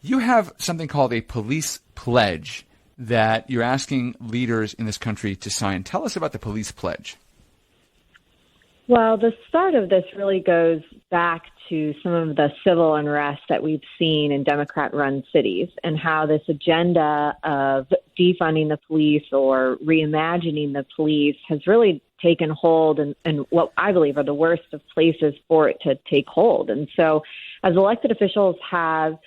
You have something called a police pledge that you're asking leaders in this country to sign. Tell us about the police pledge. Well, the start of this really goes back to some of the civil unrest that we've seen in Democrat-run cities and how this agenda of defunding the police or reimagining the police has really taken hold in what I believe are the worst of places for it to take hold. And so as elected officials have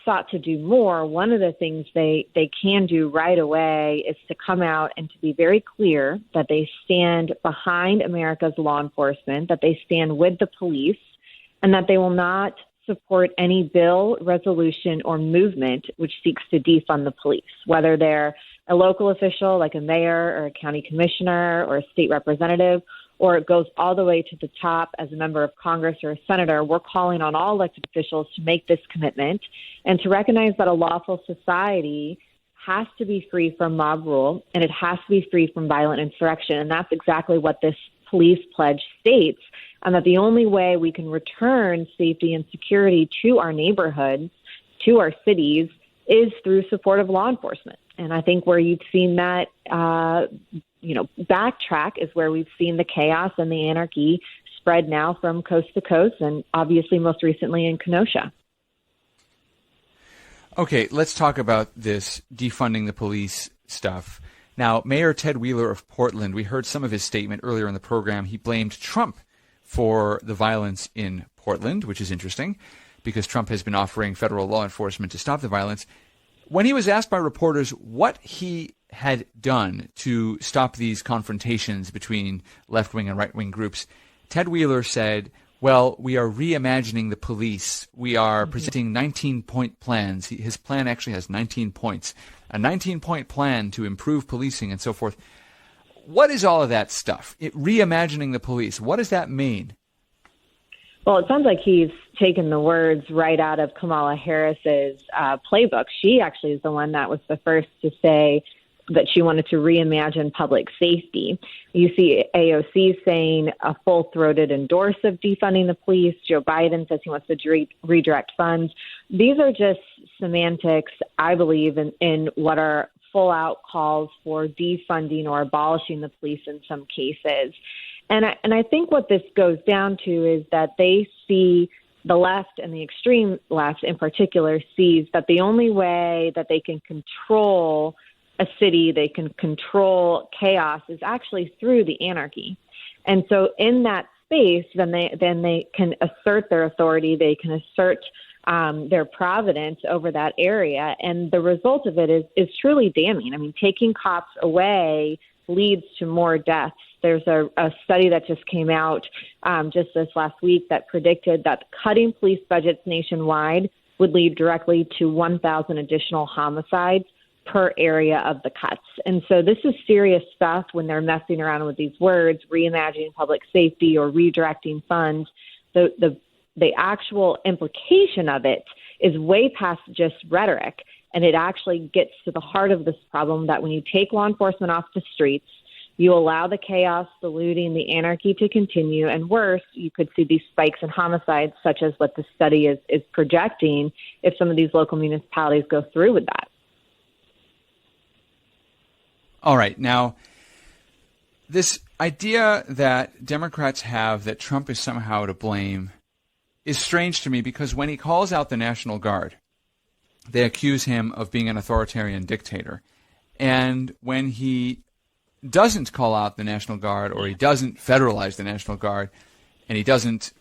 sought to do more, one of the things they can do right away is to come out and to be very clear that they stand behind America's law enforcement, that they stand with the police, and that they will not support any bill, resolution, or movement which seeks to defund the police, whether they're a local official like a mayor or a county commissioner or a state representative, or it goes all the way to the top as a member of Congress or a senator. We're calling on all elected officials to make this commitment and to recognize that a lawful society has to be free from mob rule and it has to be free from violent insurrection. And that's exactly what this police pledge states, and that the only way we can return safety and security to our neighborhoods, to our cities, is through support of law enforcement. And I think where you've seen that backtrack is where we've seen the chaos and the anarchy spread now from coast to coast, and obviously most recently in Kenosha. Okay, let's talk about this defunding the police stuff. Now, Mayor Ted Wheeler of Portland, we heard some of his statement earlier in the program. He blamed Trump for the violence in Portland, which is interesting because Trump has been offering federal law enforcement to stop the violence. When he was asked by reporters what he had done to stop these confrontations between left-wing and right-wing groups, Ted Wheeler said, well, we are reimagining the police. We are presenting 19-point plans. His plan actually has 19 points, a 19-point plan to improve policing and so forth. What is all of that stuff? Reimagining the police, what does that mean? Well, it sounds like he's taken the words right out of Kamala Harris's playbook. She actually is the one that was the first to say that she wanted to reimagine public safety. You see AOC saying a full-throated endorse of defunding the police. Joe Biden says he wants to redirect funds. These are just semantics, I believe, in what are full-out calls for defunding or abolishing the police in some cases. And I think what this goes down to is that they see, the left and the extreme left in particular sees that the only way that they can control a city, they can control chaos, is actually through the anarchy. And so in that space, then they can assert their authority, they can assert their providence over that area. And the result of it is truly damning. I mean, taking cops away leads to more deaths. There's a study that just came out just this last week that predicted that cutting police budgets nationwide would lead directly to 1,000 additional homicides per area of the cuts. And so this is serious stuff when they're messing around with these words, reimagining public safety or redirecting funds. The actual implication of it is way past just rhetoric, and it actually gets to the heart of this problem that when you take law enforcement off the streets, you allow the chaos, the looting, the anarchy to continue, and worse, you could see these spikes in homicides, such as what the study is projecting if some of these local municipalities go through with that. All right. Now, this idea that Democrats have that Trump is somehow to blame is strange to me because when he calls out the National Guard, they accuse him of being an authoritarian dictator. And when he doesn't call out the National Guard or he doesn't federalize the National Guard and he doesn't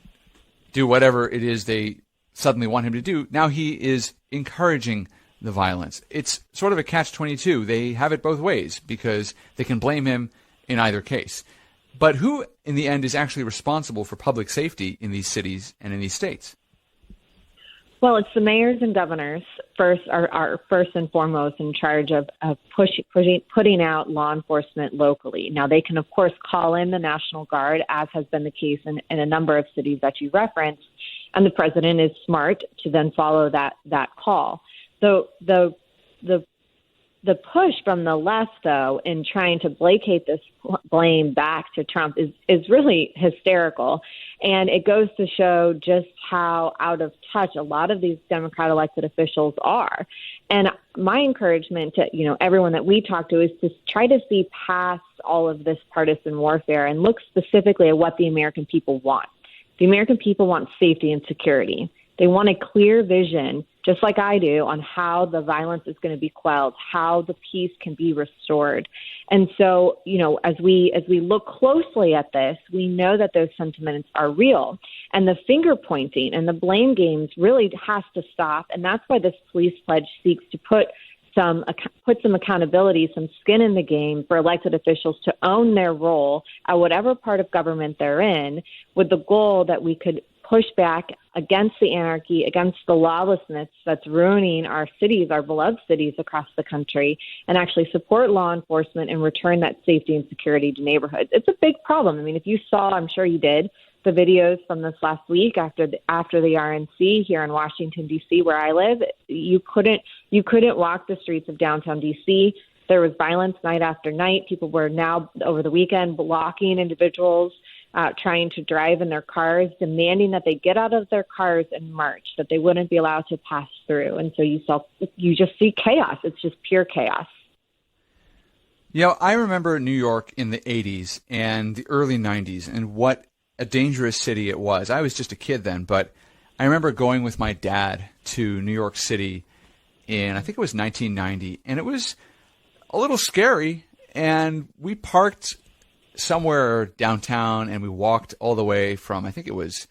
do whatever it is they suddenly want him to do, now he is encouraging the violence. It's sort of a catch-22. They have it both ways because they can blame him in either case. But who, in the end, is actually responsible for public safety in these cities and in these states? Well, it's the mayors and governors are first and foremost in charge of putting out law enforcement locally. Now, they can, of course, call in the National Guard, as has been the case in a number of cities that you referenced, and the president is smart to then follow that call. So the the push from the left, though, in trying to placate this blame back to Trump is really hysterical. And it goes to show just how out of touch a lot of these Democrat elected officials are. And my encouragement to, everyone that we talk to is to try to see past all of this partisan warfare and look specifically at what the American people want. The American people want safety and security. They want a clear vision, just like I do, on how the violence is going to be quelled, how the peace can be restored. And so, as we look closely at this, we know that those sentiments are real. And the finger pointing and the blame games really has to stop. And that's why this police pledge seeks to put some accountability, some skin in the game for elected officials to own their role at whatever part of government they're in, with the goal that we could push back against the anarchy, against the lawlessness that's ruining our cities, our beloved cities across the country, and actually support law enforcement and return that safety and security to neighborhoods. It's a big problem. I mean, if you saw, I'm sure you did, the videos from this last week after the RNC here in Washington, D.C., where I live, you couldn't walk the streets of downtown D.C. There was violence night after night. People were now, over the weekend, blocking individuals trying to drive in their cars, demanding that they get out of their cars and march, that they wouldn't be allowed to pass through. And so you just see chaos. It's just pure chaos. I remember New York in the 80s and the early 90s and what a dangerous city it was. I was just a kid then, but I remember going with my dad to New York City in, I think it was 1990, and it was a little scary, and we parked somewhere downtown and we walked all the way from, I think it was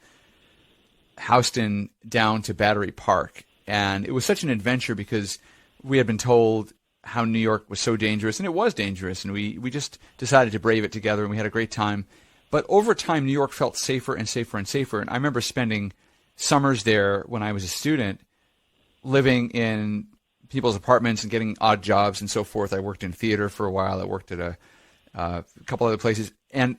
Houston down to Battery Park. And it was such an adventure because we had been told how New York was so dangerous, and it was dangerous, and we just decided to brave it together, and we had a great time. But over time, New York felt safer and safer and safer. And I remember spending summers there when I was a student, living in people's apartments and getting odd jobs and so forth. I worked in theater for a while. I worked at a couple other places. And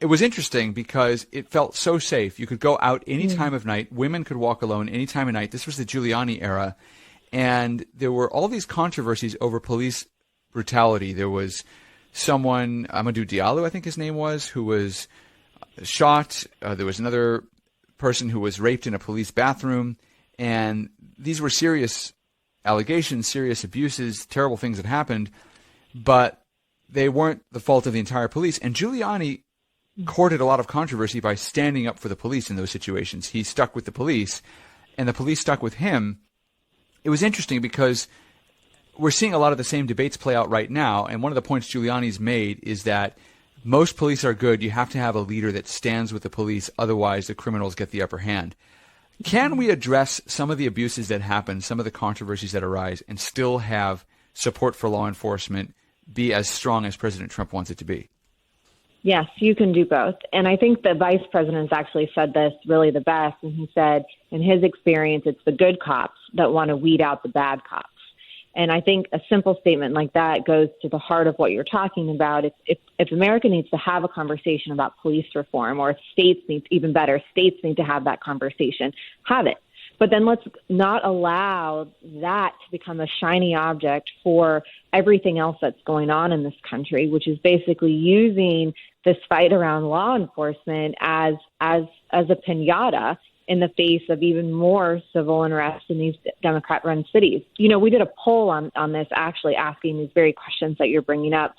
it was interesting because it felt so safe. You could go out any time of night. Women could walk alone any time of night. This was the Giuliani era. And there were all these controversies over police brutality. There was someone, Amadou Diallo, I think his name was, who was shot. There was another person who was raped in a police bathroom. And these were serious allegations, serious abuses, terrible things that happened. But they weren't the fault of the entire police. And Giuliani courted a lot of controversy by standing up for the police in those situations. He stuck with the police, and the police stuck with him. It was interesting because we're seeing a lot of the same debates play out right now, and one of the points Giuliani's made is that most police are good. You have to have a leader that stands with the police, otherwise the criminals get the upper hand. Can we address some of the abuses that happen, some of the controversies that arise, and still have support for law enforcement be as strong as President Trump wants it to be? Yes, you can do both. And I think the vice president has actually said this really the best. And he said, in his experience, it's the good cops that want to weed out the bad cops. And I think a simple statement like that goes to the heart of what you're talking about. If America needs to have a conversation about police reform, or if states need, even better, states need to have that conversation, have it. But then let's not allow that to become a shiny object for everything else that's going on in this country, which is basically using this fight around law enforcement as a piñata in the face of even more civil unrest in these Democrat-run cities. We did a poll on this, actually asking these very questions that you're bringing up,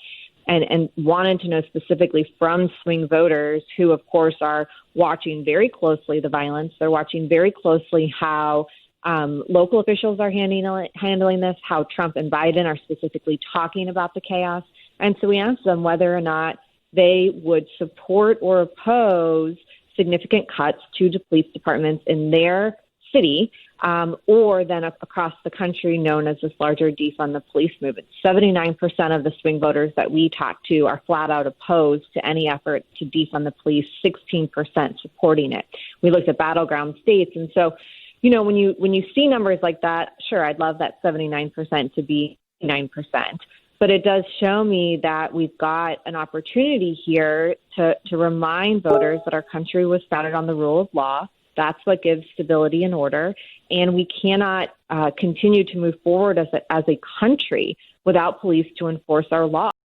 and wanted to know specifically from swing voters who, of course, are watching very closely the violence. They're watching very closely how local officials are handling this, how Trump and Biden are specifically talking about the chaos. And so we asked them whether or not they would support or oppose significant cuts to the police departments in their city, or then across the country, known as this larger Defund the Police movement. 79% of the swing voters that we talked to are flat out opposed to any effort to defund the police, 16% supporting it. We looked at battleground states. And so, when you see numbers like that, sure, I'd love that 79% to be 9%. But it does show me that we've got an opportunity here to remind voters that our country was founded on the rule of law, That's what gives stability and order. And we cannot continue to move forward as a country without police to enforce our law.